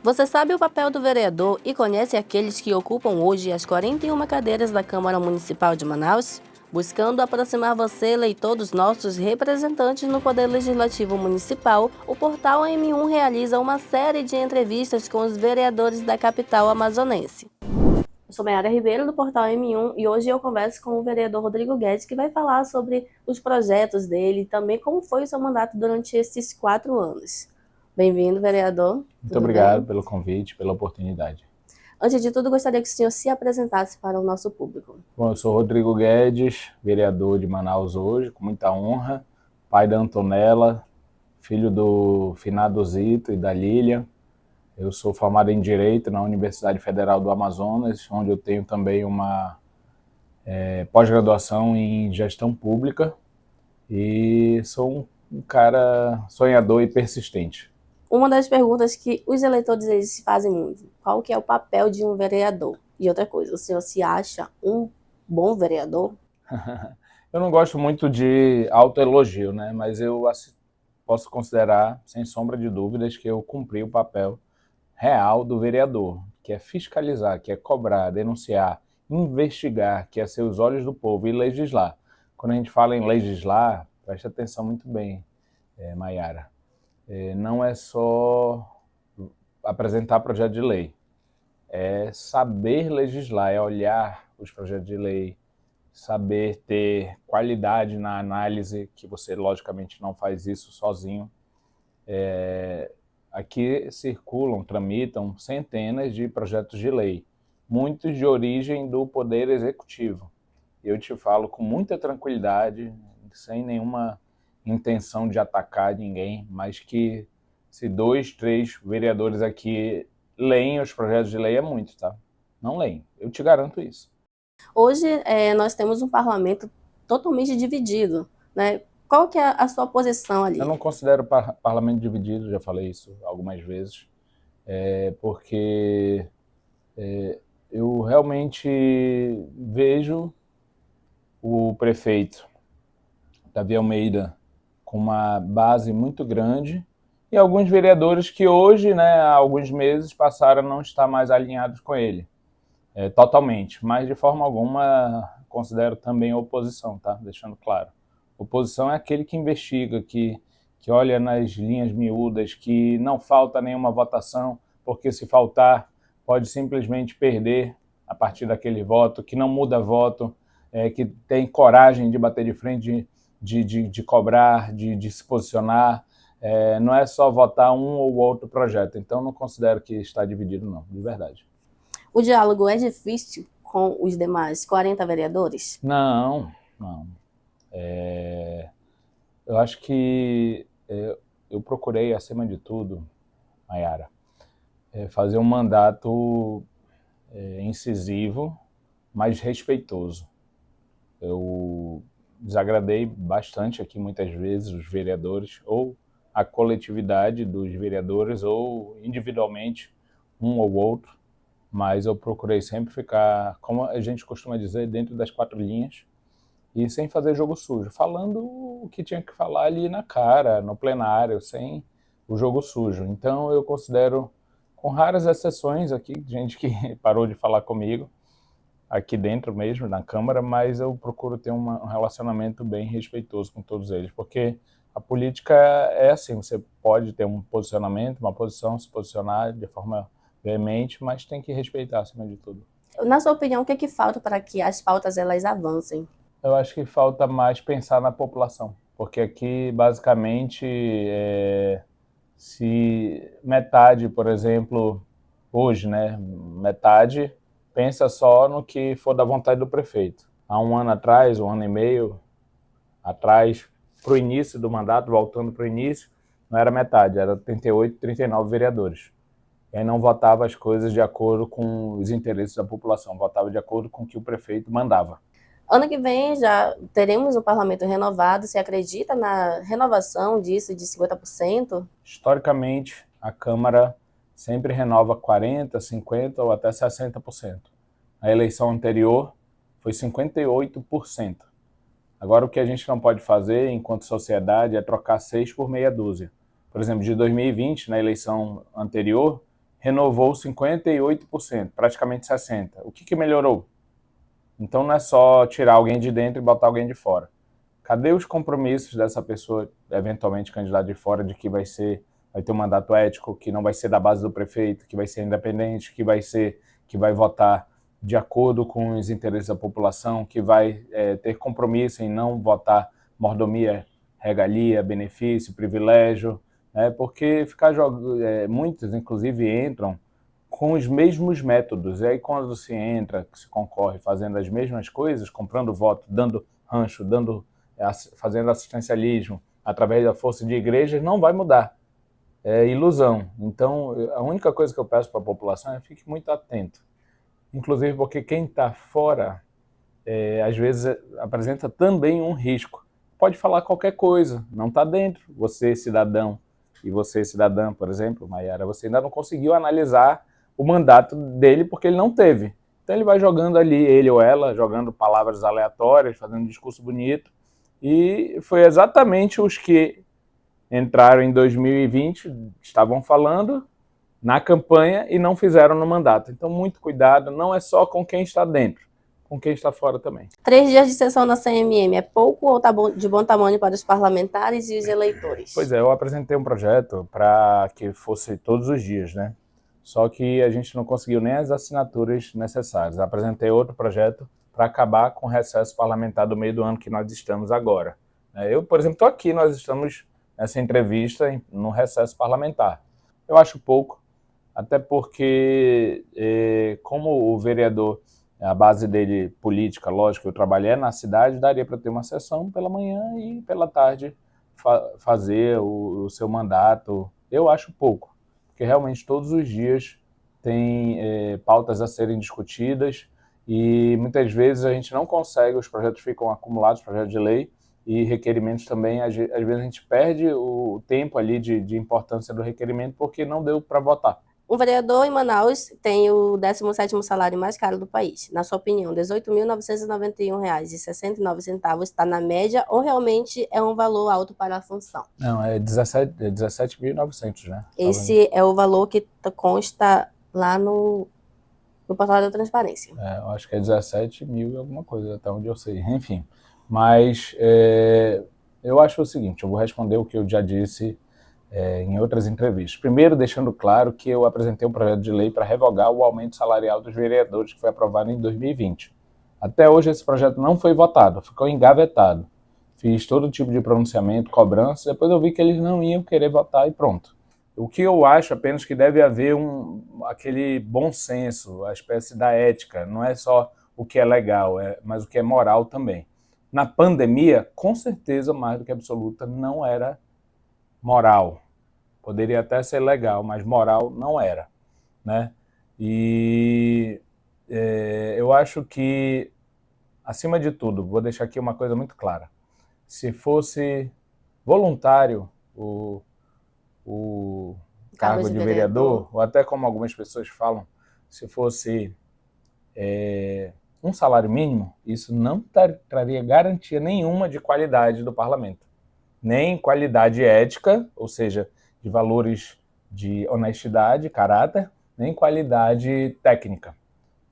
Você sabe o papel do vereador e conhece aqueles que ocupam hoje as 41 cadeiras da Câmara Municipal de Manaus? Buscando aproximar você, eleitor, dos nossos representantes no Poder Legislativo Municipal, o Portal M1 realiza uma série de entrevistas com os vereadores da capital amazonense. Eu sou Mayara Ribeiro, do Portal M1, e hoje eu converso com o vereador Rodrigo Guedes, que vai falar sobre os projetos dele e também como foi o seu mandato durante esses 4 anos. Bem-vindo, vereador. Muito obrigado pelo convite, pela oportunidade. Antes de tudo, gostaria que o senhor se apresentasse para o nosso público. Bom, eu sou Rodrigo Guedes, vereador de Manaus hoje, com muita honra, pai da Antonella, filho do finado Zito e da Lília. Eu sou formado em Direito na Universidade Federal do Amazonas, onde eu tenho também uma pós-graduação em Gestão Pública e sou um cara sonhador e persistente. Uma das perguntas que os eleitores eles se fazem muito, qual que é o papel de um vereador? E outra coisa, o senhor se acha um bom vereador? Eu não gosto muito de autoelogio, né? Mas eu posso considerar, sem sombra de dúvidas, que eu cumpri o papel real do vereador, que é fiscalizar, que é cobrar, denunciar, investigar, que é ser os olhos do povo e legislar. Quando a gente fala em legislar, preste atenção muito bem, Mayara. Não é só apresentar projeto de lei, é saber legislar, é olhar os projetos de lei, saber ter qualidade na análise, que você logicamente não faz isso sozinho. Aqui circulam, tramitam centenas de projetos de lei, muitos de origem do Poder Executivo. Eu te falo com muita tranquilidade, sem nenhuma intenção de atacar ninguém, mas que se 2, 3 vereadores aqui leem os projetos de lei é muito, tá? Não leem, eu te garanto isso. Hoje nós temos um parlamento totalmente dividido, né? Qual que é a sua posição ali? Eu não considero parlamento dividido, já falei isso algumas vezes, porque eu realmente vejo o prefeito Davi Almeida com uma base muito grande e alguns vereadores que hoje, né, há alguns meses, passaram a não estar mais alinhados com ele, totalmente, mas de forma alguma considero também oposição, tá? Deixando claro. Oposição é aquele que investiga, que olha nas linhas miúdas, que não falta nenhuma votação, porque se faltar pode simplesmente perder a partir daquele voto, que não muda voto, que tem coragem de bater de frente, de cobrar, de se posicionar. Não é só votar um ou outro projeto. Então não considero que está dividido, não, de verdade. O diálogo é difícil com os demais 40 vereadores? Não. Eu acho que eu procurei, acima de tudo, Mayara, fazer um mandato incisivo, mas respeitoso. Eu desagradei bastante aqui muitas vezes os vereadores, ou a coletividade dos vereadores, ou individualmente um ou outro, mas eu procurei sempre ficar, como a gente costuma dizer, dentro das 4 linhas, e sem fazer jogo sujo, falando o que tinha que falar ali na cara, no plenário, sem o jogo sujo. Então eu considero, com raras exceções aqui, gente que parou de falar comigo, aqui dentro mesmo, na Câmara, mas eu procuro ter um relacionamento bem respeitoso com todos eles, porque a política é assim, você pode ter um posicionamento, uma posição, se posicionar de forma veemente, mas tem que respeitar acima de tudo. Na sua opinião, o que falta para que as pautas elas avancem? Eu acho que falta mais pensar na população, porque aqui, basicamente, se metade, por exemplo, hoje, né, metade pensa só no que for da vontade do prefeito. Há um ano atrás, um ano e meio atrás, para o início do mandato, voltando para o início, não era metade, era 38, 39 vereadores. E aí não votava as coisas de acordo com os interesses da população, votava de acordo com o que o prefeito mandava. Ano que vem já teremos um parlamento renovado. Você acredita na renovação disso de 50%? Historicamente, a Câmara sempre renova 40%, 50% ou até 60%. A eleição anterior foi 58%. Agora, o que a gente não pode fazer, enquanto sociedade, é trocar 6 por meia dúzia. Por exemplo, de 2020, na eleição anterior, renovou 58%, praticamente 60%. O que melhorou? Então não é só tirar alguém de dentro e botar alguém de fora. Cadê os compromissos dessa pessoa, eventualmente candidata de fora, de que vai ter um mandato ético, que não vai ser da base do prefeito, que vai ser independente, que vai votar de acordo com os interesses da população, que vai ter compromisso em não votar mordomia, regalia, benefício, privilégio, né? Porque muitos, inclusive, entram com os mesmos métodos. E aí, quando se entra, se concorre fazendo as mesmas coisas, comprando voto, dando rancho, fazendo assistencialismo, através da força de igrejas, não vai mudar. É ilusão. Então, a única coisa que eu peço para a população é que fique muito atento. Inclusive porque quem está fora, às vezes, apresenta também um risco. Pode falar qualquer coisa, não está dentro. Você, cidadão, e você, cidadã, por exemplo, Maiara, você ainda não conseguiu analisar o mandato dele porque ele não teve. Então ele vai jogando ali, ele ou ela, jogando palavras aleatórias, fazendo um discurso bonito. E foi exatamente os que entraram em 2020, estavam falando na campanha e não fizeram no mandato. Então, muito cuidado, não é só com quem está dentro, com quem está fora também. 3 dias de sessão na CMM é pouco ou tá de bom tamanho para os parlamentares e os eleitores? Pois é, eu apresentei um projeto para que fosse todos os dias, né? Só que a gente não conseguiu nem as assinaturas necessárias. Apresentei outro projeto para acabar com o recesso parlamentar do meio do ano que nós estamos agora. Eu, por exemplo, estou aqui, nós estamos nessa entrevista no recesso parlamentar. Eu acho pouco, até porque, como o vereador, a base dele política, lógico, eu trabalhei na cidade, daria para ter uma sessão pela manhã e pela tarde fazer o seu mandato. Eu acho pouco, porque realmente todos os dias tem pautas a serem discutidas e muitas vezes a gente não consegue, os projetos ficam acumulados, projetos de lei, e requerimentos também, às vezes a gente perde o tempo ali de importância do requerimento porque não deu para votar. Um vereador em Manaus tem o 17º salário mais caro do país. Na sua opinião, R$ 18.991,69 está na média ou realmente é um valor alto para a função? Não, é 17.900, né? Esse é o valor que consta lá no portal da transparência. Eu acho que é 17 mil e alguma coisa, até onde eu sei. Enfim, mas eu acho o seguinte, eu vou responder o que eu já disse em outras entrevistas. Primeiro, deixando claro que eu apresentei um projeto de lei para revogar o aumento salarial dos vereadores que foi aprovado em 2020. Até hoje esse projeto não foi votado, ficou engavetado. Fiz todo tipo de pronunciamento, cobrança, depois eu vi que eles não iam querer votar e pronto. O que eu acho apenas que deve haver aquele bom senso, a espécie da ética, não é só o que é legal, mas o que é moral também. Na pandemia, com certeza, mais do que absoluta, não era moral. Poderia até ser legal, mas moral não era, né? E eu acho que, acima de tudo, vou deixar aqui uma coisa muito clara. Se fosse voluntário o cargo de vereador, ou até como algumas pessoas falam, se fosse um salário mínimo, isso não traria garantia nenhuma de qualidade do parlamento. Nem qualidade ética, ou seja, de valores de honestidade, caráter, nem qualidade técnica.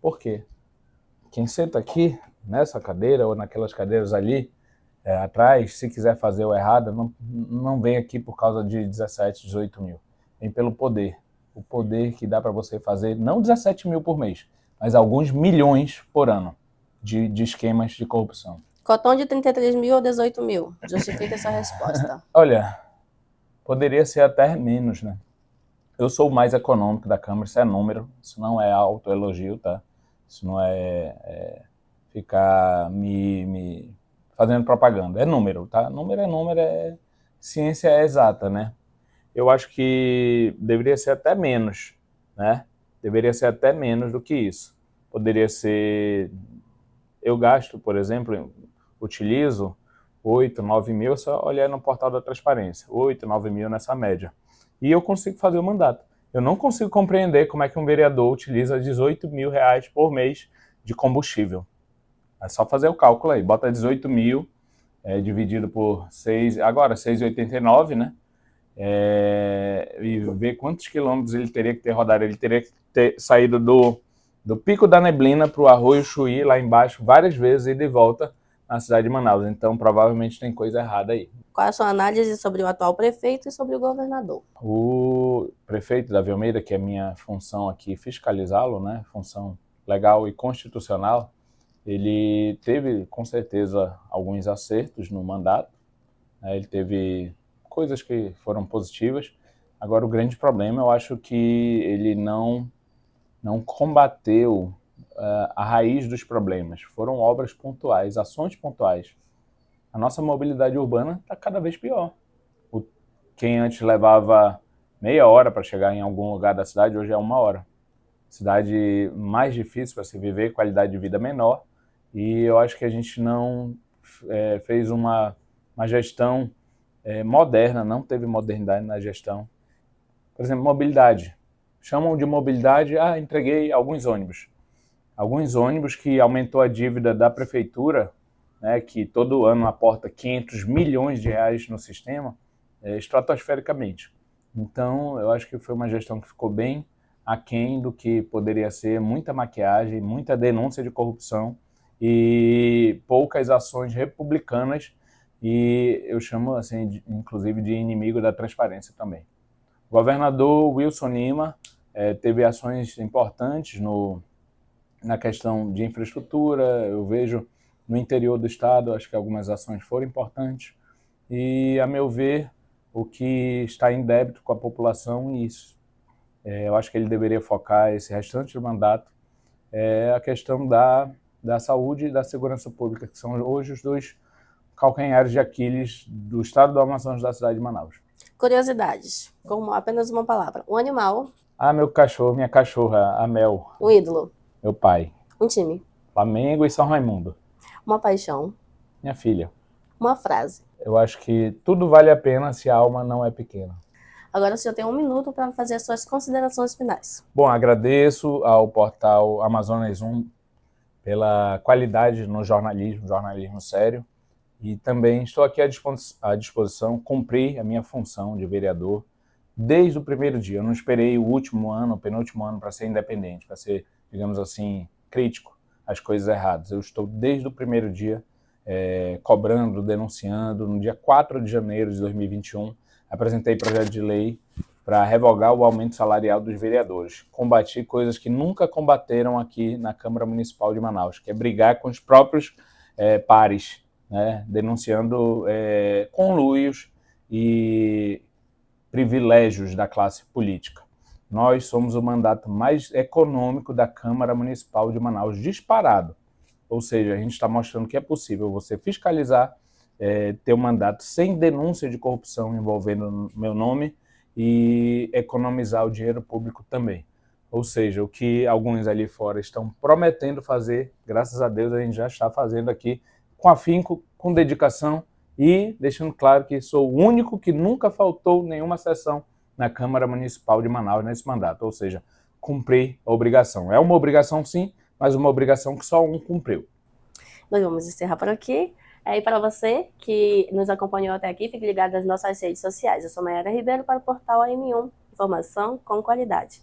Por quê? Quem senta aqui, nessa cadeira ou naquelas cadeiras ali atrás, se quiser fazer o errado, não vem aqui por causa de 17, 18 mil. Vem pelo poder. O poder que dá para você fazer, não 17 mil por mês, mas alguns milhões por ano de esquemas de corrupção. Cotão de 33 mil ou 18 mil? Justifica essa resposta. Olha, poderia ser até menos, né? Eu sou o mais econômico da Câmara, isso é número, isso não é autoelogio, tá? Isso não é ficar me fazendo propaganda, é número, tá? Número é número, ciência é exata, né? Eu acho que deveria ser até menos, né? Deveria ser até menos do que isso. Poderia ser... Eu gasto, por exemplo, utilizo 8, 9 mil, só olhar no portal da transparência, 8, 9 mil nessa média. E eu consigo fazer o mandato. Eu não consigo compreender como é que um vereador utiliza 18 mil reais por mês de combustível. É só fazer o cálculo aí, bota 18 mil dividido por 6, agora 6,89, né? e ver quantos quilômetros ele teria que ter rodado. Ele teria que ter saído do Pico da Neblina para o Arroio Chuí, lá embaixo, várias vezes, e de volta na cidade de Manaus. Então, provavelmente tem coisa errada aí. Qual é a sua análise sobre o atual prefeito e sobre o governador? O prefeito Davi Almeida, que é minha função aqui fiscalizá-lo, né, função legal e constitucional, ele teve, com certeza, alguns acertos no mandato, né, ele teve coisas que foram positivas. Agora, o grande problema, eu acho que ele não combateu a raiz dos problemas. Foram obras pontuais, ações pontuais. A nossa mobilidade urbana está cada vez pior. Quem antes levava meia hora para chegar em algum lugar da cidade, hoje é 1 hora. Cidade mais difícil para se viver, qualidade de vida menor. E eu acho que a gente não fez uma gestão moderna, não teve modernidade na gestão. Por exemplo, mobilidade. Chamam de mobilidade, entreguei alguns ônibus. Alguns ônibus que aumentou a dívida da prefeitura, né, que todo ano aporta 500 milhões de reais no sistema, estratosfericamente. Então, eu acho que foi uma gestão que ficou bem aquém do que poderia ser, muita maquiagem, muita denúncia de corrupção e poucas ações republicanas, e eu chamo, assim, inclusive, de inimigo da transparência também. O governador Wilson Lima teve ações importantes na questão de infraestrutura. Eu vejo no interior do estado, acho que algumas ações foram importantes. E, a meu ver, o que está em débito com a população, isso. Eu acho que ele deveria focar esse restante do mandato a questão da saúde e da segurança pública, que são hoje os dois calcanhares de Aquiles do estado do Amazonas, da cidade de Manaus. Curiosidades, com apenas uma palavra. Um animal. Meu cachorro, minha cachorra, a Mel. Um ídolo. Meu pai. Um time. Flamengo e São Raimundo. Uma paixão. Minha filha. Uma frase. Eu acho que tudo vale a pena se a alma não é pequena. Agora o senhor tem 1 minuto para fazer as suas considerações finais. Bom, agradeço ao portal Amazonas 1 pela qualidade no jornalismo sério. E também estou aqui à disposição, cumpri a minha função de vereador desde o primeiro dia. Eu não esperei o último ano, o penúltimo ano para ser independente, para ser, digamos assim, crítico às coisas erradas. Eu estou desde o primeiro dia cobrando, denunciando. No dia 4 de janeiro de 2021, apresentei projeto de lei para revogar o aumento salarial dos vereadores. Combati coisas que nunca combateram aqui na Câmara Municipal de Manaus, que é brigar com os próprios pares, né, denunciando conluios e privilégios da classe política. Nós somos o mandato mais econômico da Câmara Municipal de Manaus, disparado. Ou seja, a gente está mostrando que é possível você fiscalizar, ter um mandato sem denúncia de corrupção envolvendo meu nome e economizar o dinheiro público também. Ou seja, o que alguns ali fora estão prometendo fazer, graças a Deus a gente já está fazendo aqui com afinco, com dedicação e deixando claro que sou o único que nunca faltou nenhuma sessão na Câmara Municipal de Manaus nesse mandato, ou seja, cumprir a obrigação. É uma obrigação sim, mas uma obrigação que só um cumpriu. Nós vamos encerrar por aqui. E para você que nos acompanhou até aqui, fique ligado nas nossas redes sociais. Eu sou Mayara Ribeiro para o portal AM1, informação com qualidade.